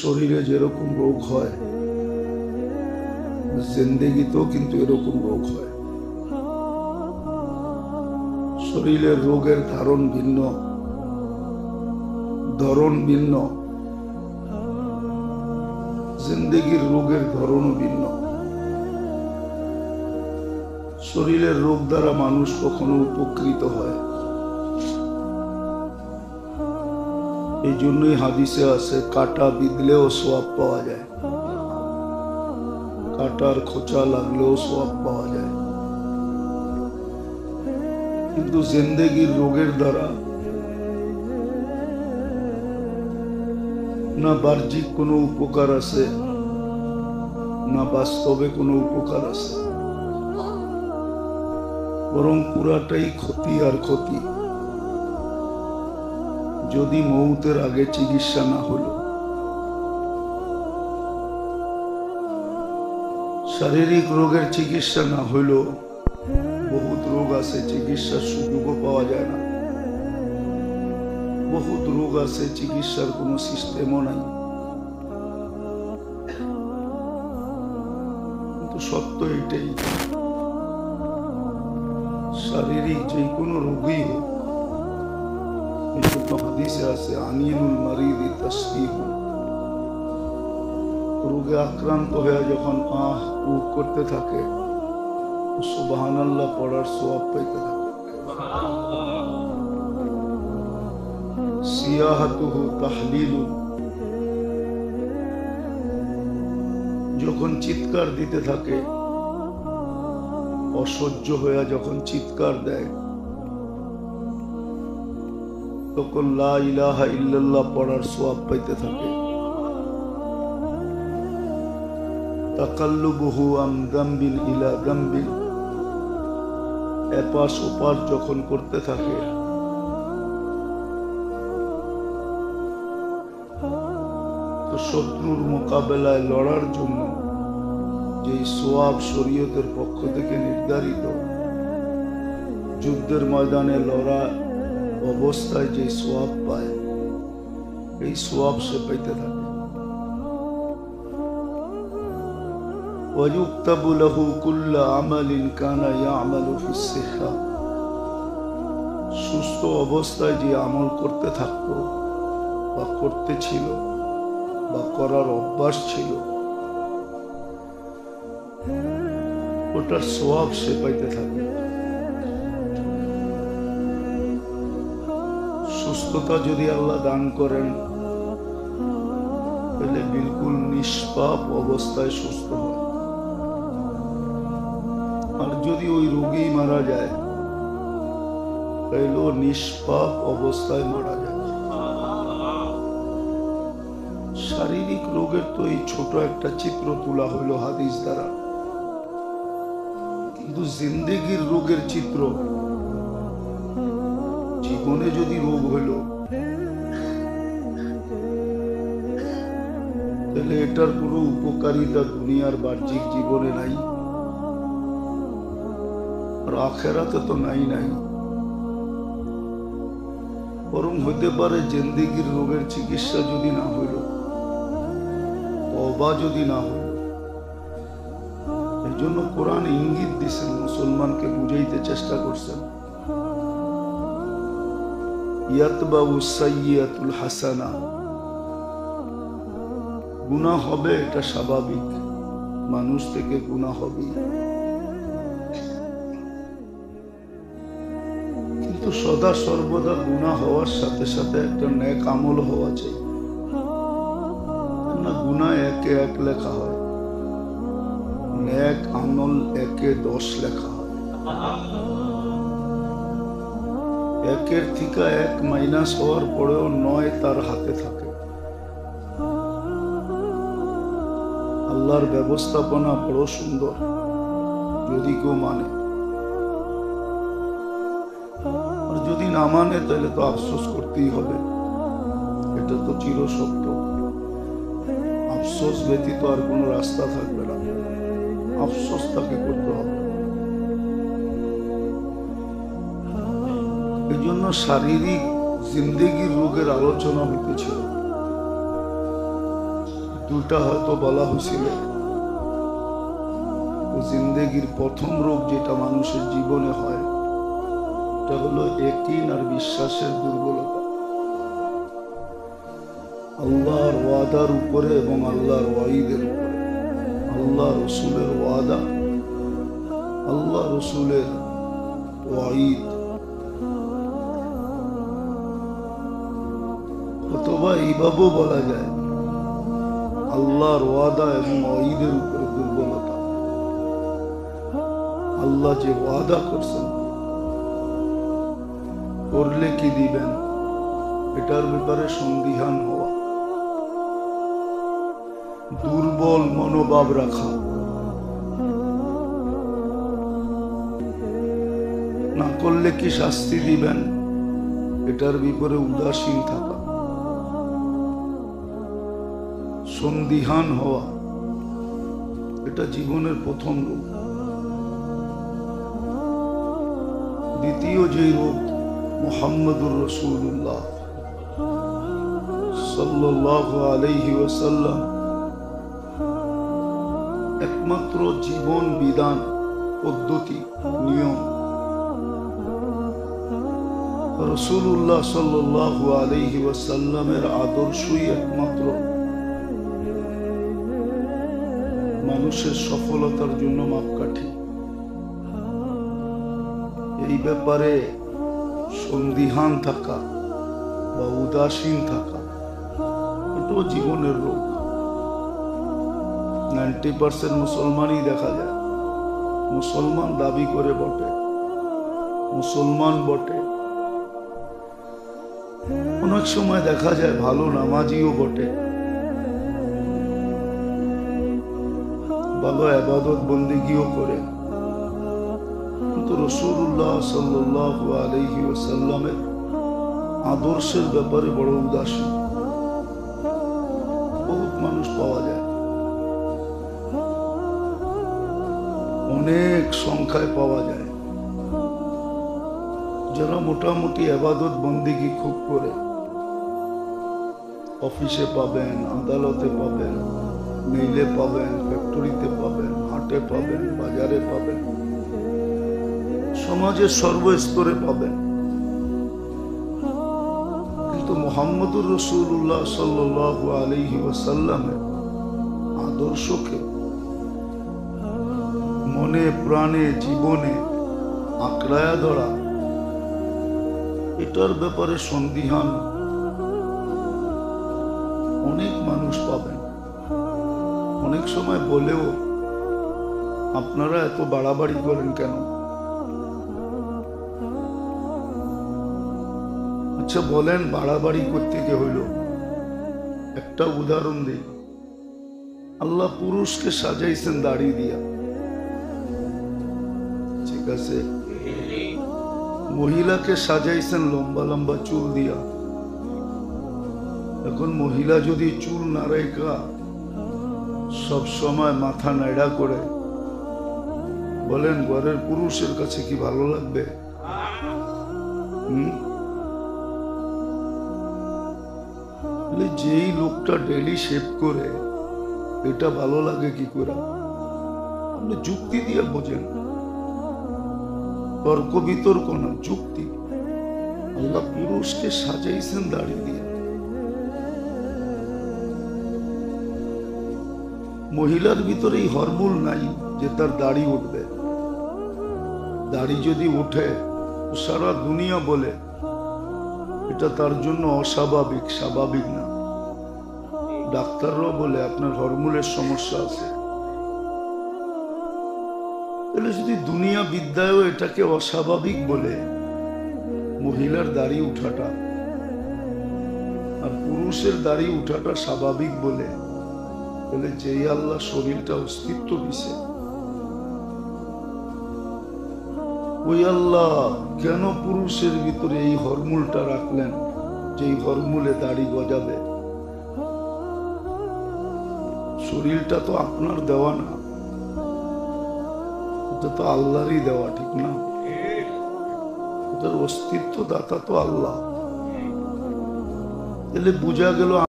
শরীরে যেরকম রোগ হয় জিন্দেগিতেও কিন্তু এরকম রোগ হয়। শরীরের রোগের ধরন ভিন্ন, জিন্দেগির রোগের ধরনও ভিন্ন। শরীরের রোগ দ্বারা মানুষ কখনো উপকৃত হয়, এই জন্যই হাদিসে আছে কাটা বিঁধলেও সোয়াব পাওয়া যায়, কাটার খোঁচা লাগলেও সোয়াব পাওয়া যায়। কিন্তু জিন্দেগির রোগের দ্বারা না বাহ্যিক কোনো উপকার আছে, না বাস্তবে কোনো উপকার আছে, বরং পুরাটাই ক্ষতি আর ক্ষতি। যদি মৌতের আগে চিকিৎসা না হলো, শারীরিক রোগের চিকিৎসা না হইল, বহুত রোগ আছে চিকিৎসার সুযোগও পাওয়া যায় না, বহুত রোগ আছে চিকিৎসার কোনো সিস্টেমও নাই। কিন্তু সত্য এটাই, শারীরিক যে কোনো রোগই হোক, হাদিসে আছে আনিনুল মারিদি তাসবিহু, রোগে আক্রান্ত হয়ে যখন আহ উহ করতে থাকে সুবহানাল্লাহ পড়ার সওয়াব পাইতে থাকে। সিয়াহাতুহু তাহলিলু, যখন চিৎকার দিতে থাকে, অসহ্য হয়ে যখন চিৎকার দেয়, তখন লা ইলাহা ইল্লাল্লাহ পড়ার সওয়াব পাইতে থাকে। তাকাল্লুবুহু আন যামবিন ইলা যামবিন, এপাশ ওপাশ যখন করতে থাকে, তো শত্রুর মোকাবেলায় লড়ার জন্য যে সোয়াব শরীয়তের পক্ষ থেকে নির্ধারিত, যুদ্ধের ময়দানে লড়া অবস্থায় যে সোয়াব পায়, এই সোয়াব সে পাইতে থাকে। ওয়ায়ুক্তাবু লাহু কুল্লু আমালিন কানা ইয়ামালু ফিস সিহ্হা, সুস্থ অবস্থায় যে আমল করতে থাকতো বা করতে ছিল বা করার অভ্যাস ছিল, ওটার সোয়াব সে পাইতে থাকে। সুস্থতা যদি আল্লাহ দান করেন, তাহলে বিলকুল নিষ্পাপ অবস্থায় সুস্থ হয়। আর যদি ওই রোগী মারা যায়, তাহলে নিষ্পাপ অবস্থায় মারা যায়। শারীরিক রোগের তো এই ছোট একটা চিত্র তোলা হইল হাদিস দ্বারা, কিন্তু জিন্দেগির রোগের চিত্র, জীবনে যদি রোগ হইল, তাহলে এটার কোনো উপকারিতা দুনিয়ার বাহ্যিক জীবনে নাই, আর আখেরাতে তো নাই। বরং হইতে পারে জিন্দেগির রোগের চিকিৎসা যদি না হইল, তওবা যদি না হইল, এই জন্য কোরআন ইঙ্গিত দিয়েছেন, মুসলমানকে বুঝাইতে চেষ্টা করছেন, ইয়াতবাউ সাইয়্যাতুল হাসানা, গুনাহ হবে, এটা স্বাভাবিক, মানুষ থেকে গুনাহ হবে, কিন্তু সদা সর্বদা গুনাহ হওয়ার সাথে সাথে একটা নেক আমল হওয়া চাই না। গুনাহ একে এক লেখা হয়, নেক আমল একে 10 লেখা হয়। একের থেকে 1 মাইনাস হওয়ার পরেও 9 তার হাতে থাকে। আল্লাহর ব্যবস্থাপনা বড় সুন্দর, যদি কেউ মানে। আর যদি না মানে, তাহলে তো আফসোস করতেই হবে, এটা তো চিরসত্য। আফসোস ব্যতীত আর কোনো রাস্তা থাকবে না, আফসোস তাকে করতে হবে। এই জন্য শারীরিক জিন্দেগির রোগের আলোচনা হইতেছিল। দুটা হয়তো বলা হয়েছিল জিন্দেগির প্রথম রোগ যেটা মানুষের জীবনে হয় এটা হলো ইয়াকিন আর বিশ্বাসের দুর্বলতা। আল্লাহর ওয়াদার উপরে এবং আল্লাহর ওয়াইদের উপরে, আল্লাহ রসুলের ওয়াদা, আল্লাহ রসুলের ওয়াইদ, অথবা এইভাবেও বলা যায় আল্লাহর ওয়াদা এবং ওয়াইদের উপরে দুর্বলতা। আল্লাহ যে ওয়াদা করছেন করলে কি দিবেন এটার ব্যাপারে সন্দিহান হওয়া, দুর্বল মনোভাব রাখা, না করলে কি শাস্তি দিবেন এটার ব্যাপারে উদাসীন থাকা, সন্দিহান হওয়া, এটা জীবনের প্রথম রূপ। দ্বিতীয় যে রূপ মুহাম্মদুর রাসূলুল্লাহ সাল্লাল্লাহু আলাইহি ওয়াসাল্লাম একমাত্র জীবন বিধান পদ্ধতি নিয়ম, রাসূলুল্লাহ সাল্লাল্লাহু আলাইহি ওয়াসাল্লামের আদর্শই একমাত্র মানুষের সফলতার জন্য মাপকাঠি। এই ব্যাপারে সন্দিহান থাকা বা উদাসীন থাকা এটাও জীবনের রোগ। 90% মুসলমানই দেখা যায়, মুসলমান দাবি করে বটে, মুসলমান বটে, অনেক সময় দেখা যায় ভালো নামাজিও বটে, ভালো ইবাদত বন্দেগীও করে, কিন্তু রাসূলুল্লাহ সাল্লাল্লাহু আলাইহি ওয়াসাল্লামের আদর্শের ব্যাপারে বড় উদাসীন বহুত মানুষ পাওয়া যায়, অনেক সংখ্যায় পাওয়া যায়, যারা মোটামুটি ইবাদত বন্দেগী খুব করে, অফিসে পাবেন, আদালতে পাবেন, মেইলে পাবেন, ফ্যাক্টরিতে পাবেন, হাটে পাবেন, বাজারে পাবেন, সমাজের সর্বস্তরে পাবেন, কিন্তু মুহাম্মদুর রাসূলুল্লাহ সাল্লাল্লাহু আলাইহি ওয়াসাল্লামের আদর্শকে মনে প্রাণে জীবনে আঁকড়ায়া ধরা এটার ব্যাপারে সন্দিহান অনেক মানুষ পাবেন। অনেক সময় বলেও আপনারা এত বাড়াবাড়ি করেন কেন? আচ্ছা বলেন, বাড়াবাড়ি করতে কে হইল? একটা উদাহরণ দিই। আল্লাহ পুরুষকে সাজাইছেন দাড়ি দিয়া, ঠিক আছে, মহিলাকে সাজাইছেন লম্বা লম্বা চুল দিয়া। এখন মহিলা যদি চুল না রেখা সব সময় মাথা নাড়া করে, বলেন ঘরের পুরুষের কাছে কি ভালো লাগবে? যেই লোকটা ডেইলি শেভ করে এটা ভালো লাগে কি করে? আপনি যুক্তি দিয়ে বোঝেন, তর্ক বিতর্ক না, যুক্তি। আল্লাহ পুরুষকে সাজাইছেন দাড়ি দিয়ে, মহিলার ভিতরে এই হরমোন নাই যে তার দাড়ি উঠবে। দাড়ি যদি উঠে সারা দুনিয়া বলে এটা তার জন্য অস্বাভাবিক, স্বাভাবিক না। ডাক্তাররাও বলে আপনার হরমোনের সমস্যা আছে। তাহলে যদি দুনিয়া বিদ্যায়ও এটাকে অস্বাভাবিক বলে, মহিলার দাড়ি উঠাটা আর পুরুষের দাড়ি উঠাটা স্বাভাবিক বলে, তাহলে যেই আল্লাহ শরীরটা অস্তিত্ব দিছে, ওই আল্লাহ কেন পুরুষের ভিতরে এই হরমোনটা রাখলেন যেই হরমোনে দাড়ি গজাবে? শরীরটা তো আপনার দেওয়া না, এটা তো আল্লাহরই দেওয়া, ঠিক না? এটার অস্তিত্ব দাতা তো আল্লাহ। তাহলে বোঝা গেল